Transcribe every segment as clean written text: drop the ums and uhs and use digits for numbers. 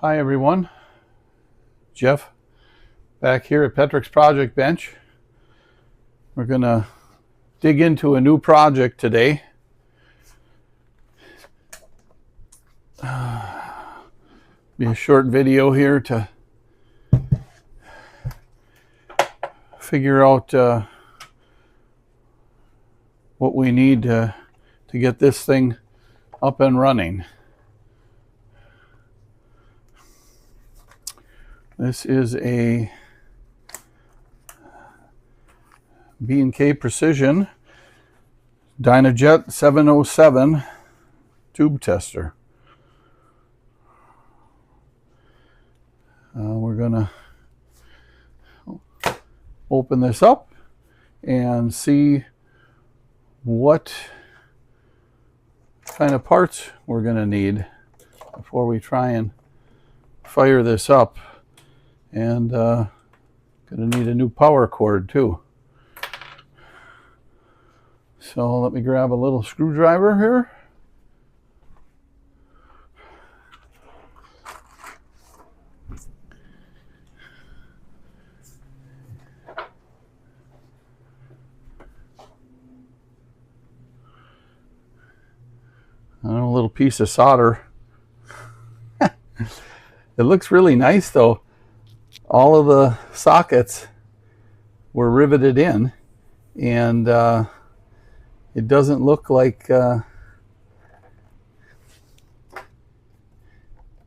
Hi everyone, Jeff back here at Petrick's Project Bench. We're going to dig into a new project today. Be a short video here to figure out what we need to get this thing up and running. This is a B&K Precision Dyna Jet 707 tube tester. We're going to open this up and see what kind of parts we're going to need before we try and fire this up. And going to need a new power cord too. So let me grab a little screwdriver here. And a little piece of solder. It looks really nice though. All of the sockets were riveted in, and it doesn't look like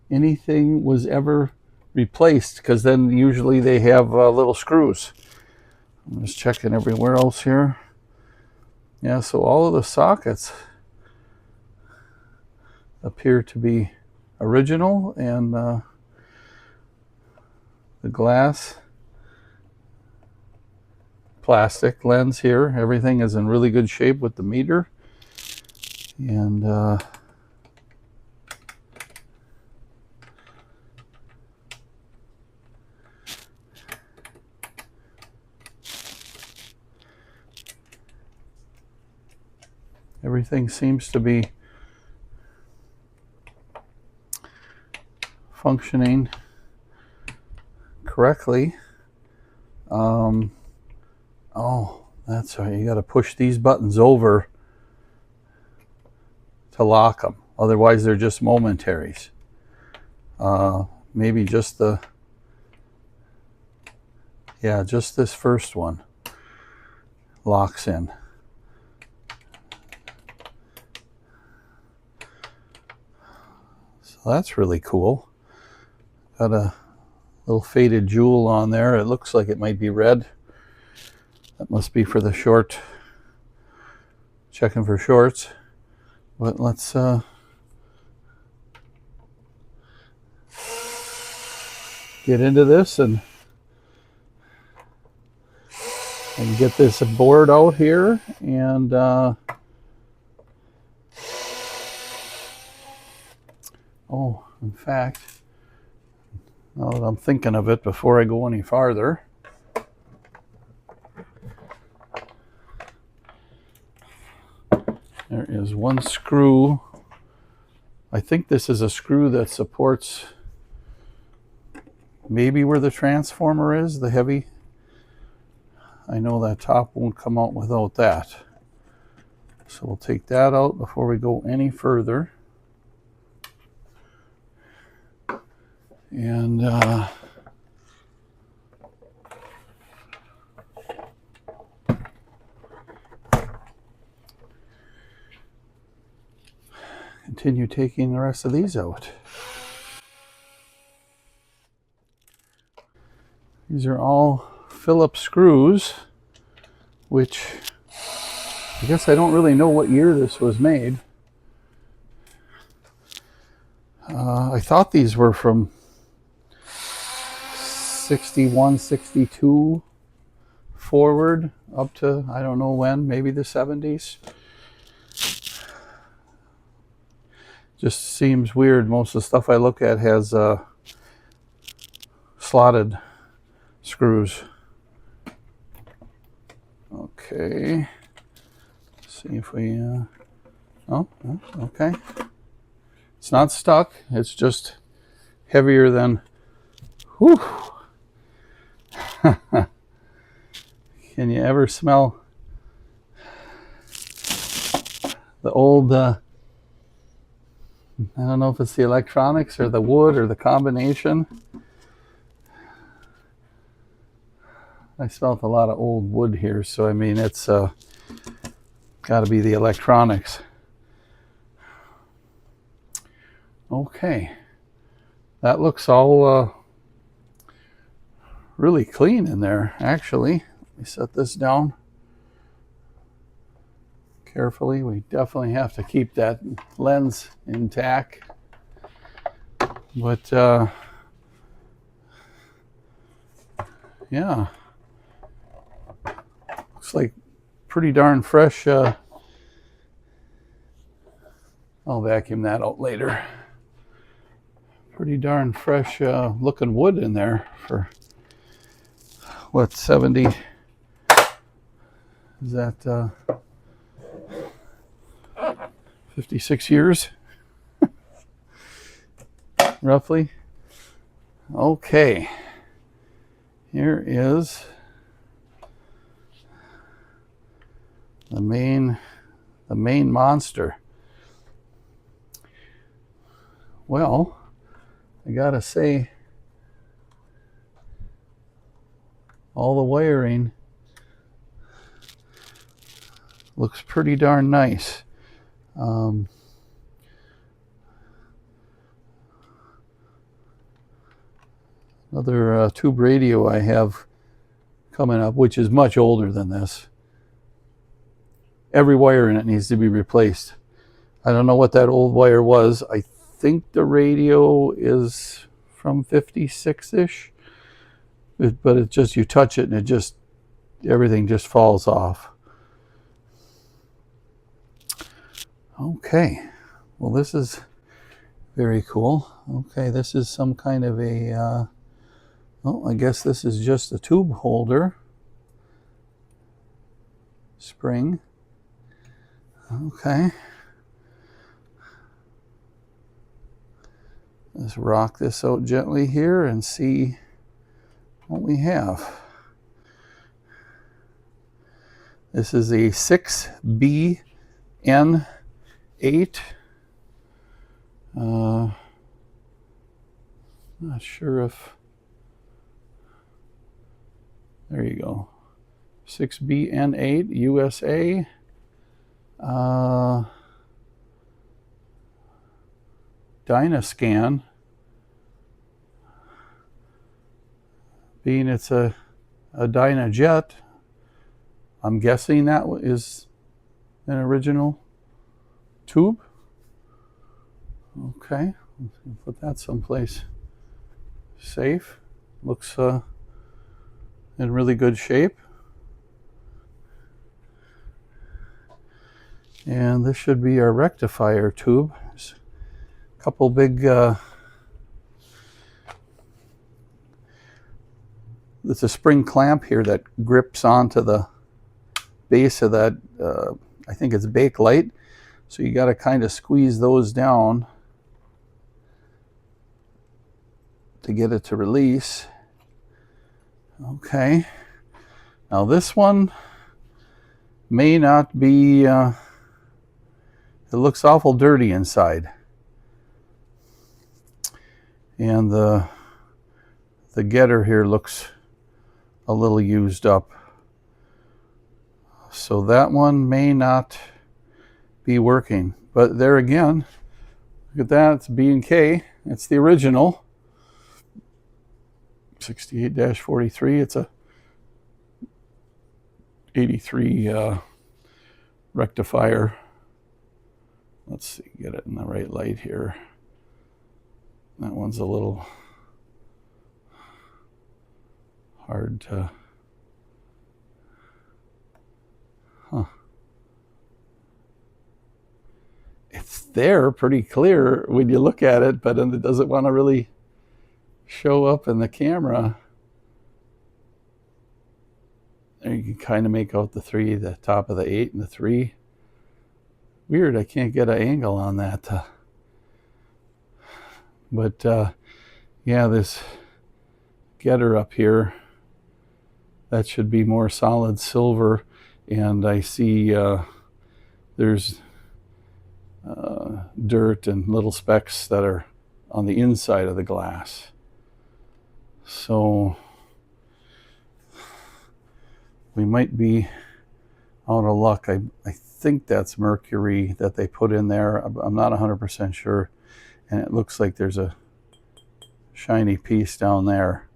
anything was ever replaced, because then usually they have little screws. I'm just checking everywhere else here. Yeah, so all of the sockets appear to be original, and the glass plastic lens here, everything is in really good shape with the meter, and everything seems to be functioning correctly. Oh, that's right. You got to push these buttons over to lock them. Otherwise, they're just momentaries. Maybe just just this first one locks in. So that's really cool. Got a little faded jewel on there. It looks like it might be red. That must be for the short, checking for shorts. But let's get into this and get this board out here. And oh, in fact, now that I'm thinking of it, before I go any farther, there is one screw. I think this is a screw that supports maybe where the transformer is, the heavy. I know that top won't come out without that. So we'll take that out before we go any further. And continue taking the rest of these out. These are all Phillips screws, which I guess I don't really know what year this was made. I thought these were from 61, 62 forward up to I don't know when, maybe the 70s. Just seems weird. Most of the stuff I look at has slotted screws. Okay. Let's see if we oh, okay. It's not stuck. It's just heavier than, whew. Can you ever smell the old, I don't know if it's the electronics or the wood or the combination. I smelled a lot of old wood here, so I mean, it's got to be the electronics. Okay, that looks all really clean in there, actually. Let me set this down carefully. We definitely have to keep that lens intact. But yeah, looks like pretty darn fresh. I'll vacuum that out later. Pretty darn fresh looking wood in there for what, 70? Is that 56 years? Roughly. Okay. Here is the main monster. Well, I gotta say, all the wiring looks pretty darn nice. Another tube radio I have coming up, which is much older than this. Every wire in it needs to be replaced. I don't know what that old wire was. I think the radio is from 56-ish, but it just, you touch it and it just, everything just falls off. Okay, well, this is very cool. Okay, this is some kind of a, well, I guess this is just a tube holder spring. Okay. Let's rock this out gently here and see what we have. This is a 6BN8. Not sure if, there you go. 6BN8 USA. Dynascan, being it's a Dyna Jet, I'm guessing that is an original tube. Okay, let's put that someplace safe. Looks in really good shape. And this should be our rectifier tube. There's a couple big, it's a spring clamp here that grips onto the base of that, I think it's bake light. So you got to kind of squeeze those down to get it to release. Okay. Now this one may not be, it looks awful dirty inside. And the getter here looks a little used up. So that one may not be working. But there again, look at that, it's B&K. It's the original. 68-43, it's a 83 rectifier. Let's see, get it in the right light here. That one's a little hard to, It's there pretty clear when you look at it, but it doesn't want to really show up in the camera. There you can kind of make out the 3, the top of the 8 and the 3. Weird, I can't get an angle on that. But Yeah, this getter up here, that should be more solid silver, and I see there's dirt and little specks that are on the inside of the glass. So we might be out of luck. I think that's mercury that they put in there. I'm not 100% sure. And it looks like there's a shiny piece down there.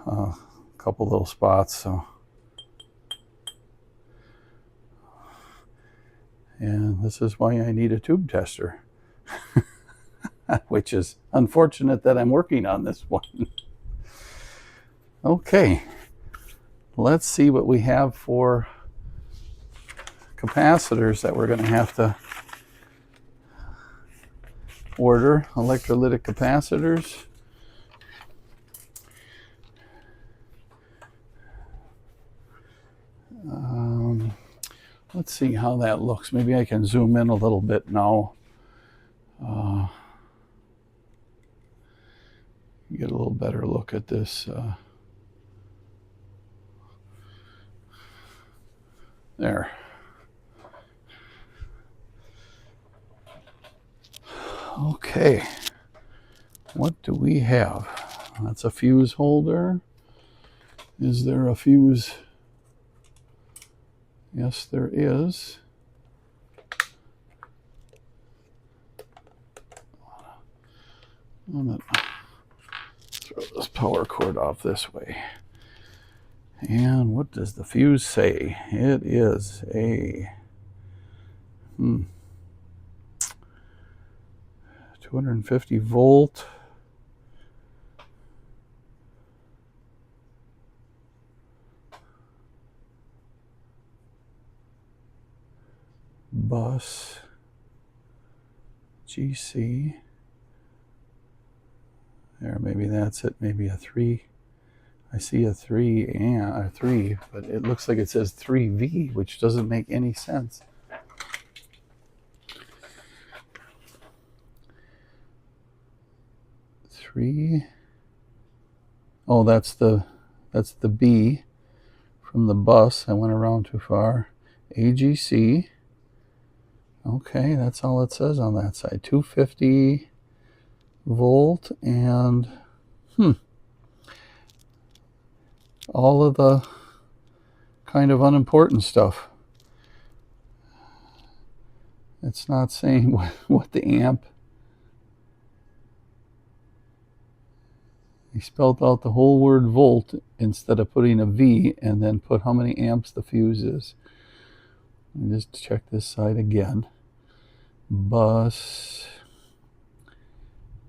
A couple little spots. So, and this is why I need a tube tester. Which is unfortunate that I'm working on this one. Okay, let's see what we have for capacitors that we're going to have to order. Electrolytic capacitors. Let's see how that looks. Maybe I can zoom in a little bit now. Get a little better look at this. There. Okay. What do we have? That's a fuse holder. Is there a fuse? Yes, there is. I'm going to throw this power cord off this way. And what does the fuse say? It is a 250 volt. Bus GC. There, maybe that's it. Maybe a 3. I see a 3 and a 3, but it looks like it says 3V, which doesn't make any sense. Three. Oh, that's the B from the bus. I went around too far. AGC. Okay, that's all it says on that side. 250 volt and all of the kind of unimportant stuff. It's not saying what the amp. He spelled out the whole word volt instead of putting a V and then put how many amps the fuse is. Let me just check this side again. Bus.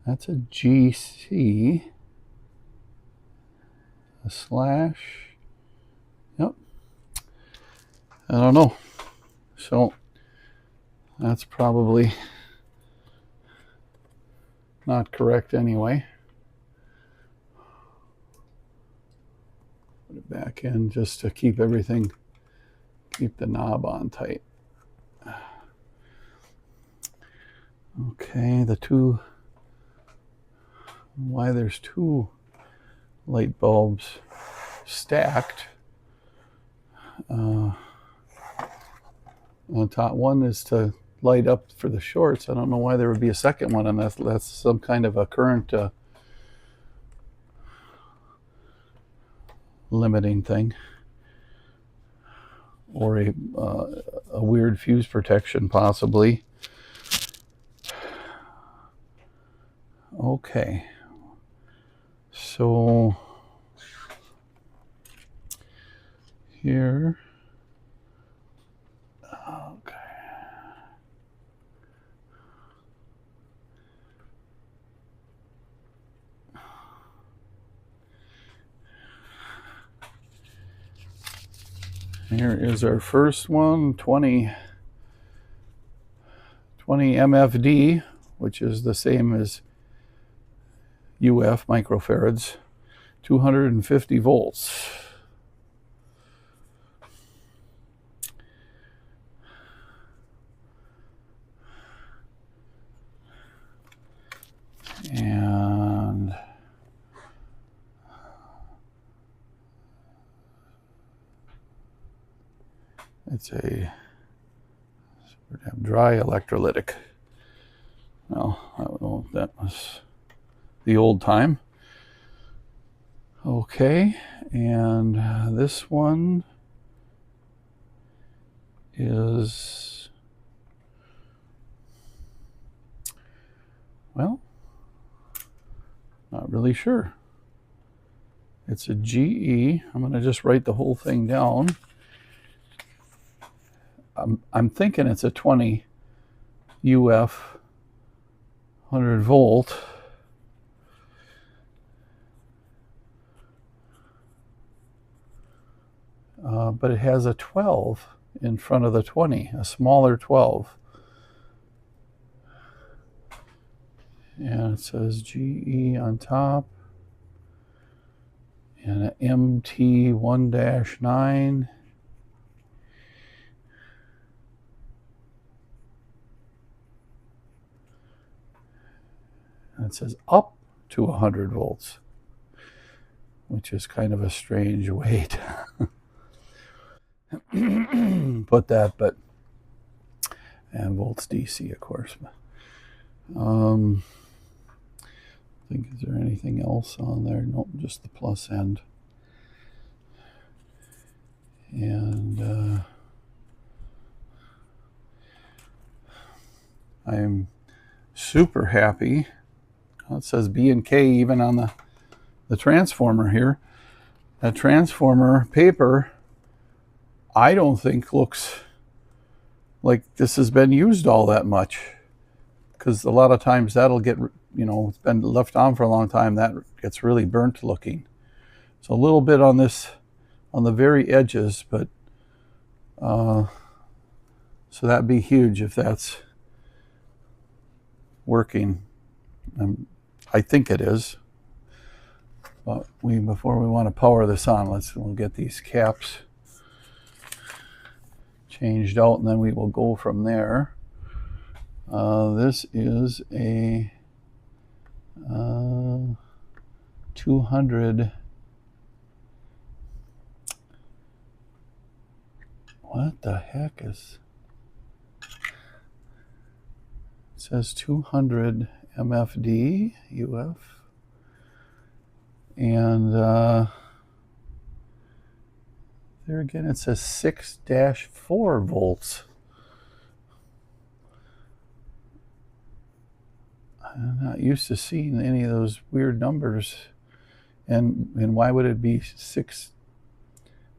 That's a GC. A slash. Yep. I don't know. So that's probably not correct anyway. Put it back in just to keep everything, keep the knob on tight. Okay, why there's 2 light bulbs stacked. On top, one is to light up for the shorts. I don't know why there would be a second one, and that's some kind of a current limiting thing, or a weird fuse protection possibly. Okay, so here, okay. Here is our first one, 20 MFD, which is the same as UF microfarads, 250 volts. And It's a dry electrolytic. Well, I don't know if that was the old time. Okay, and this one is, well, not really sure. It's a GE. I'm going to just write the whole thing down. I'm thinking it's a 20 UF 100 volt. But it has a 12 in front of the 20, a smaller 12. And it says GE on top. And an MT1-9. And it says up to 100 volts, which is kind of a strange way to put that, but, and volts DC, of course. I think, is there anything else on there? Nope, just the plus end. And I'm super happy. It says B&K even on the transformer here. That transformer paper, I don't think looks like this has been used all that much, because a lot of times that'll get, it's been left on for a long time, that gets really burnt looking. So a little bit on this, on the very edges, but so that'd be huge if that's working. I think it is. But before we want to power this on, we'll get these caps changed out, and then we will go from there. This is a 200. What the heck is? It says 200 MFD UF. And there again, it says 6-4 volts. I'm not used to seeing any of those weird numbers. And why would it be 6?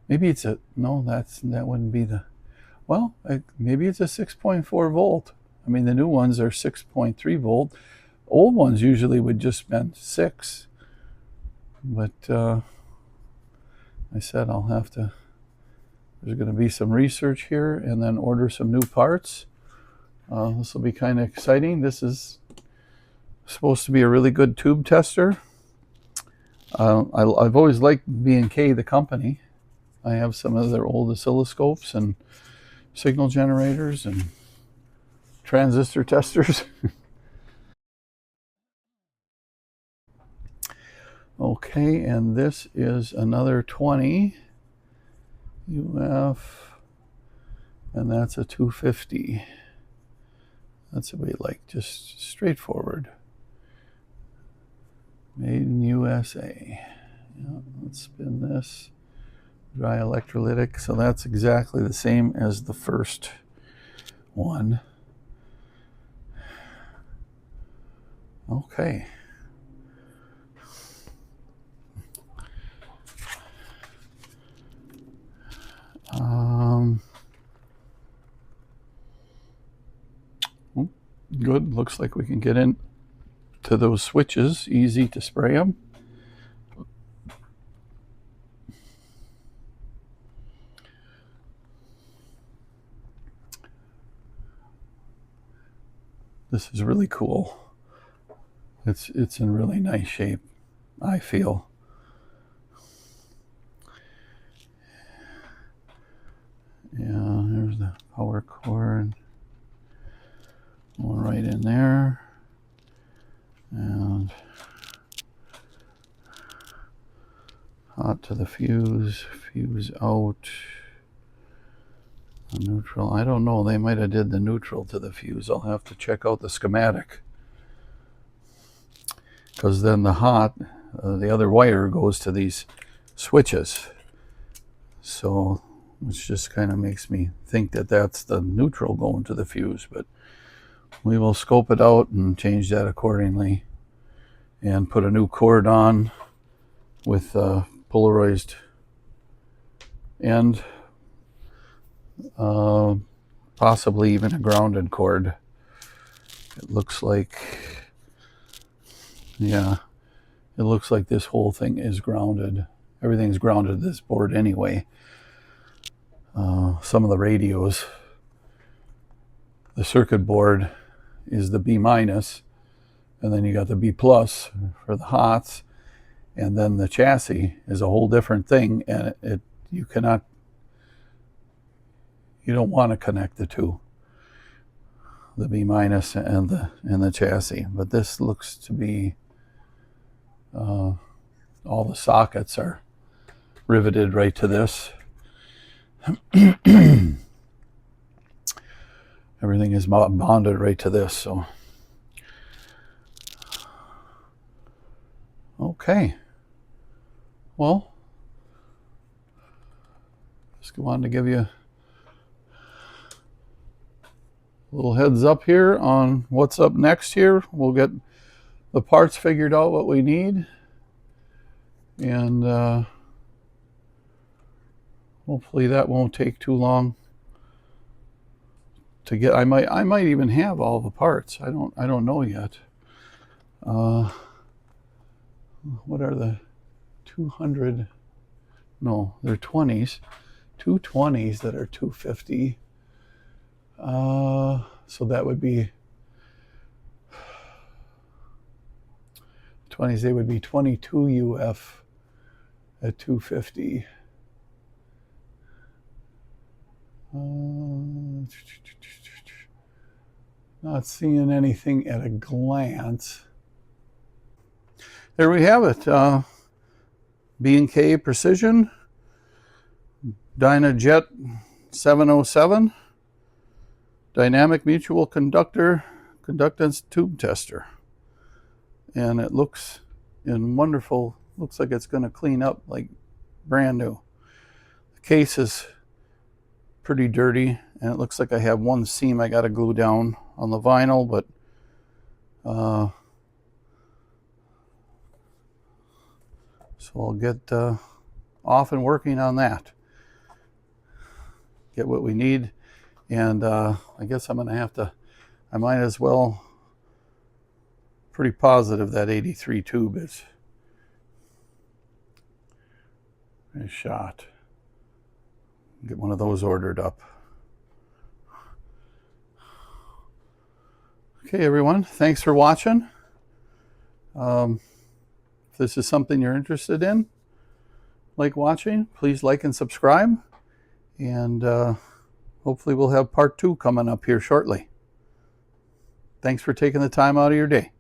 Maybe it's that wouldn't be the, well, maybe it's a 6.4 volt. I mean, the new ones are 6.3 volt. Old ones usually would just been 6. But I said I'll have to, there's going to be some research here and then order some new parts. This will be kind of exciting. This is supposed to be a really good tube tester. I've always liked B&K, the company. I have some of their old oscilloscopes and signal generators and transistor testers. Okay, and this is another 20 UF, and that's a 250. That's a bit like just straightforward. Made in USA. Yeah, let's spin this. Dry electrolytic, so that's exactly the same as the first one. Okay. Good. Looks like we can get in to those switches. Easy to spray them. This is really cool. It's in really nice shape, I feel. Yeah, there's the power cord. Going right in there. And hot to the fuse, fuse out. Neutral, I don't know, they might have did the neutral to the fuse. I'll have to check out the schematic, because then the hot, the other wire goes to these switches. So which just kind of makes me think that that's the neutral going to the fuse, but we will scope it out and change that accordingly and put a new cord on with polarized end, possibly even a grounded cord. It looks like, yeah, it looks like this whole thing is grounded. Everything's grounded to this board anyway. Some of the radios, the circuit board is the B minus, and then you got the B plus for the hots, and then the chassis is a whole different thing, and you don't want to connect the two, the B minus and the chassis. But this looks to be all the sockets are riveted right to this. Everything is bonded right to this. So okay, well, just wanted to give you a little heads up here on what's up next here. We'll get the parts figured out, what we need, and hopefully that won't take too long to get. I might even have all the parts. I don't know yet. What are the 200? No, they're 20s. 220s that are 250. So that would be 20s. They would be 22 UF at 250. Not seeing anything at a glance. There we have it. B&K Precision Dyna Jet 707 dynamic mutual conductance tube tester, and it looks in wonderful. Looks like it's going to clean up like brand new. The case is pretty dirty, and it looks like I have one seam I got to glue down on the vinyl, but so I'll get off and working on that, get what we need, and I guess I'm going to have to, I might as well, pretty positive that 83 tube is shot. Get one of those ordered up. Okay, everyone, thanks for watching. If this is something you're interested in, like watching, please like and subscribe. And hopefully we'll have part 2 coming up here shortly. Thanks for taking the time out of your day.